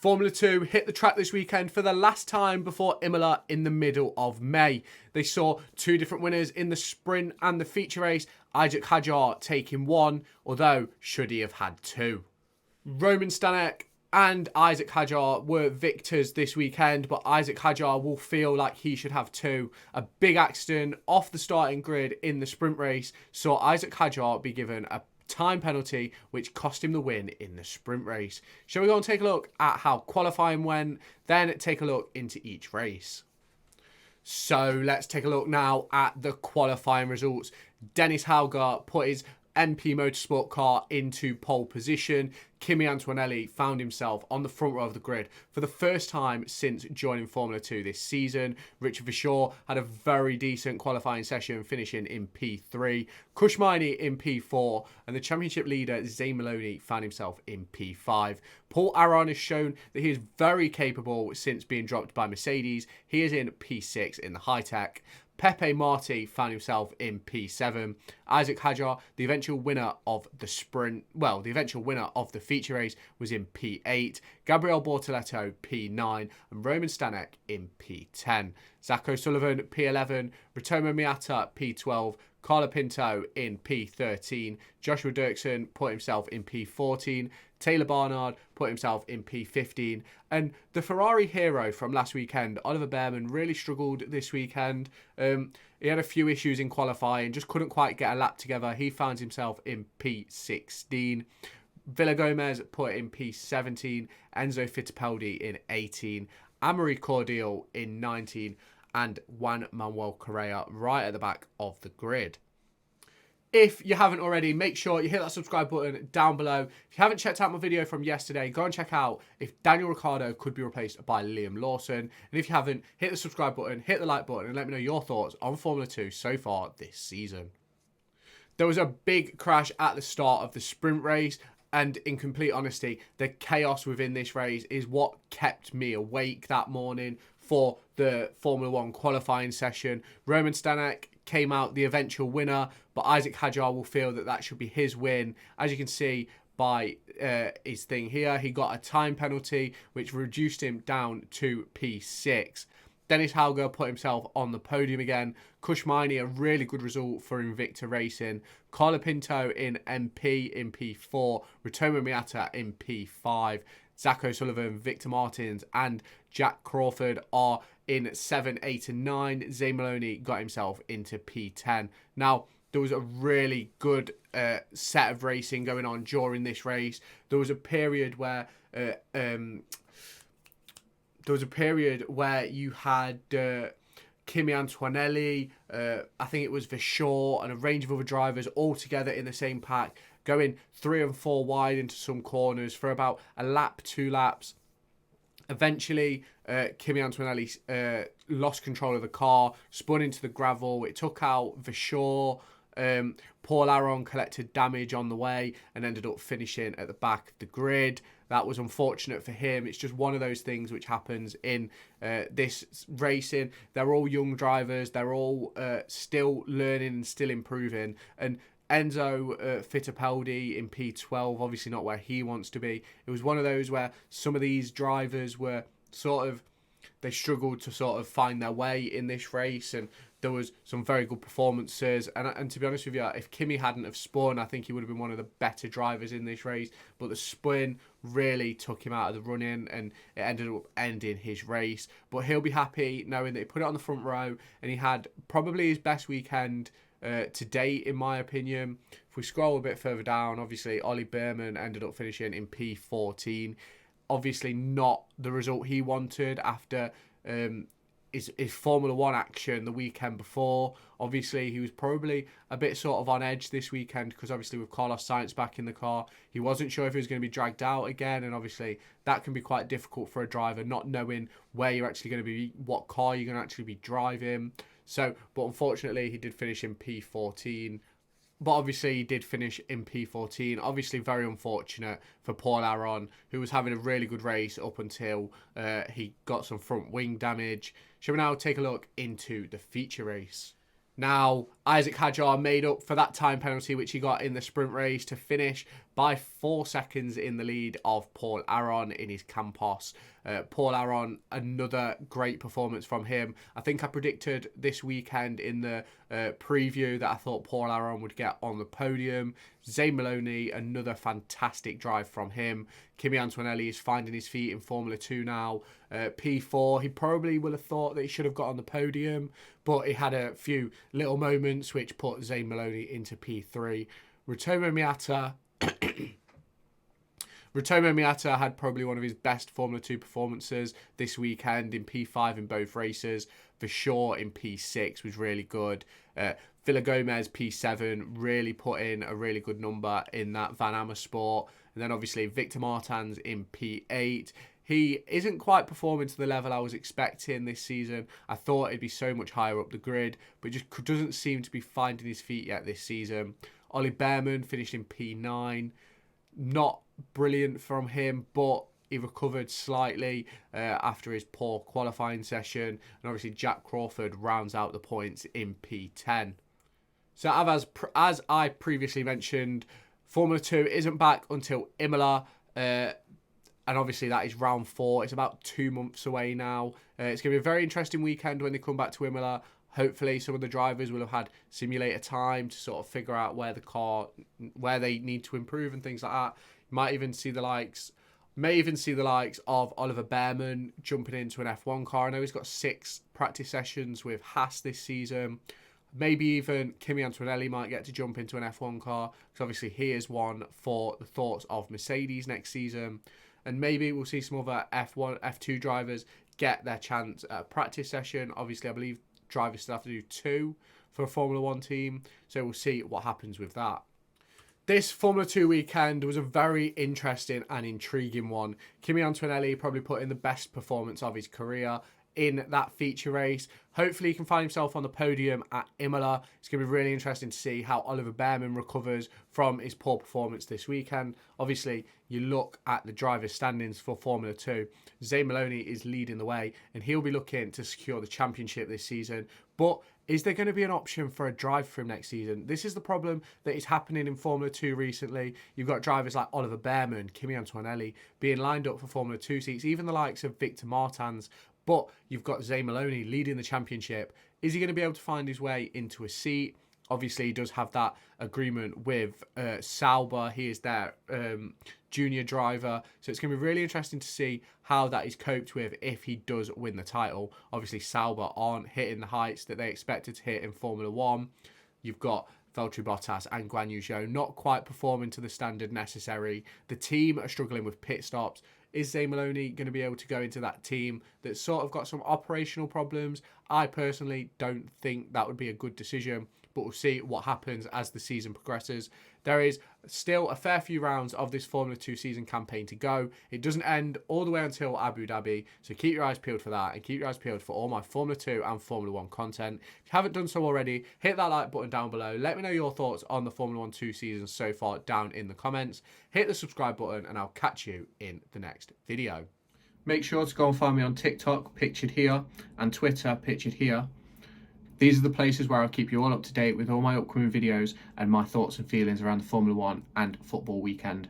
Formula 2 hit the track this weekend for the last time before Imola in the middle of May. They saw two different winners in the sprint and the feature race, Isaac Hadjar taking one, although should he have had two. Roman Stanek and Isaac Hadjar were victors this weekend, but Isaac Hadjar will feel like he should have two. A big accident off the starting grid in the sprint race saw Isaac Hadjar be given a time penalty, which cost him the win in the sprint race. Shall we go and take a look at how qualifying went, then take a look into each race? So let's take a look now at the qualifying results. Dennis Hadjar put his MP Motorsport car into pole position. Kimi Antonelli found himself on the front row of the grid for the first time since joining Formula 2 this season. Richard Verschoor had a very decent qualifying session, finishing in P3. Kushmini in P4, and the championship leader Zane Maloney found himself in P5. Paul Aron has shown that he is very capable since being dropped by Mercedes. He is in P6 in the high-tech. Pepe Marti found himself in P7. Isaac Hadjar, the eventual winner of the feature race, was in P8. Gabriel Bortoletto, P9. And Roman Stanek in P10. Zach O'Sullivan, P11. Ritomo Miata, P12. Carlo Pinto in P13. Joshua Dirksen put himself in P14. Taylor Barnard put himself in P15. And the Ferrari hero from last weekend, Oliver Bearman, really struggled this weekend. He had a few issues in qualifying, just couldn't quite get a lap together. He finds himself in P16. Villa Gomez put in P17. Enzo Fittipaldi in 18. Amory Cordial in 19. And Juan Manuel Correa right at the back of the grid. If you haven't already, make sure you hit that subscribe button down below. If you haven't checked out my video from yesterday, go and check out if Daniel Ricciardo could be replaced by Liam Lawson. And if you haven't, hit the subscribe button, hit the like button, and let me know your thoughts on Formula 2 so far this season. There was a big crash at the start of the sprint race. And in complete honesty, the chaos within this race is what kept me awake that morning for the Formula 1 qualifying session. Roman Stanek came out the eventual winner, but Isaac Hadjar will feel that that should be his win. As you can see by his thing here, he got a time penalty, which reduced him down to P6. Dennis Hadjar put himself on the podium again. Kushmini, a really good result for Invicta Racing. Carlo Pinto in MP in P4. Ritomo Miata in P5. Zach O'Sullivan, Victor Martins and Jack Crawford are in 7, 8 and 9. Zane Maloney got himself into P10. Now, there was a really good set of racing going on during this race. There was a period where you had Kimi Antonelli, I think it was Verschoor, and a range of other drivers all together in the same pack, going 3 and 4 wide into some corners for about a lap, 2 laps. Eventually, Kimi Antonelli lost control of the car, spun into the gravel. It took out Verschoor. Paul Aron collected damage on the way and ended up finishing at the back of the grid. That was unfortunate for him. It's just one of those things which happens in this racing. They're all young drivers. They're all still learning and still improving. And Enzo Fittipaldi in P12, obviously not where he wants to be. It was one of those where some of these drivers were they struggled to sort of find their way in this race, and there was some very good performances. And to be honest with you, if Kimi hadn't have spun, I think he would have been one of the better drivers in this race. But the spin really took him out of the running, and it ended up ending his race. But he'll be happy knowing that he put it on the front row, and he had probably his best weekend to date, in my opinion. If we scroll a bit further down, obviously Ollie Bearman ended up finishing in P14. Obviously not the result he wanted after his Formula 1 action the weekend before. Obviously, he was probably a bit sort of on edge this weekend because obviously with Carlos Sainz back in the car, he wasn't sure if he was going to be dragged out again, and obviously that can be quite difficult for a driver, not knowing where you're actually going to be, what car you're going to actually be driving. So, but unfortunately, he did finish in P14. But obviously, he did finish in P14. Obviously, very unfortunate for Paul Aron, who was having a really good race up until he got some front wing damage. Shall we now take a look into the feature race? Now, Isaac Hadjar made up for that time penalty which he got in the sprint race to finish by 4 seconds in the lead of Paul Aron in his Campos. Paul Aron, another great performance from him. I think I predicted this weekend in the preview that I thought Paul Aron would get on the podium. Zane Maloney, another fantastic drive from him. Kimi Antonelli is finding his feet in Formula 2 now. P4, he probably would have thought that he should have got on the podium, but he had a few little moments which put Zane Maloney into P3. Ritomo Miata had probably one of his best Formula 2 performances this weekend in P5 in both races. For sure in P6 was really good. Villa Gomez P7 really put in a really good number in that Van Amersfoort. And then obviously Victor Martins in P8. He isn't quite performing to the level I was expecting this season. I thought he'd be so much higher up the grid, but just doesn't seem to be finding his feet yet this season. Ollie Bearman finished in P9. Not brilliant from him, but he recovered slightly after his poor qualifying session. And obviously Jack Crawford rounds out the points in P10. So as I previously mentioned, Formula 2 isn't back until Imola. And obviously that is round 4. It's about 2 months away now. It's going to be a very interesting weekend when they come back to Imola. Hopefully some of the drivers will have had simulator time to sort of figure out where they need to improve and things like that. You may even see the likes of Oliver Bearman jumping into an F1 car. I know he's got 6 practice sessions with Haas this season. Maybe even Kimi Antonelli might get to jump into an F1 car, because obviously he is one for the thoughts of Mercedes next season. And maybe we'll see some other F1, F2 drivers get their chance at a practice session. Obviously, I believe drivers still have to do 2 for a Formula 1 team. So we'll see what happens with that. This Formula 2 weekend was a very interesting and intriguing one. Kimi Antonelli probably put in the best performance of his career in that feature race. Hopefully he can find himself on the podium at Imola. It's going to be really interesting to see how Oliver Bearman recovers from his poor performance this weekend. Obviously, you look at the driver's standings for Formula 2. Zane Maloney is leading the way, and he'll be looking to secure the championship this season. But is there going to be an option for a drive for him next season? This is the problem that is happening in Formula 2 recently. You've got drivers like Oliver Bearman, Kimi Antonelli being lined up for Formula 2 seats, even the likes of Victor Martins. But you've got Zane Maloney leading the championship. Is he going to be able to find his way into a seat? Obviously, he does have that agreement with Sauber. He is their junior driver. So it's going to be really interesting to see how that is coped with if he does win the title. Obviously, Sauber aren't hitting the heights that they expected to hit in Formula 1. You've got Valtteri Bottas and Guan Yu Zhou not quite performing to the standard necessary. The team are struggling with pit stops. Is Zane Maloney going to be able to go into that team that's sort of got some operational problems? I personally don't think that would be a good decision, but we'll see what happens as the season progresses. There is still a fair few rounds of this Formula 2 season campaign to go. It doesn't end all the way until Abu Dhabi, so keep your eyes peeled for that, and keep your eyes peeled for all my Formula 2 and Formula 1 content. If you haven't done so already, hit that like button down below. Let me know your thoughts on the Formula 1 2 season so far down in the comments. Hit the subscribe button, and I'll catch you in the next video. Make sure to go and find me on TikTok, pictured here, and Twitter, pictured here. These are the places where I'll keep you all up to date with all my upcoming videos and my thoughts and feelings around the Formula 1 and football weekend.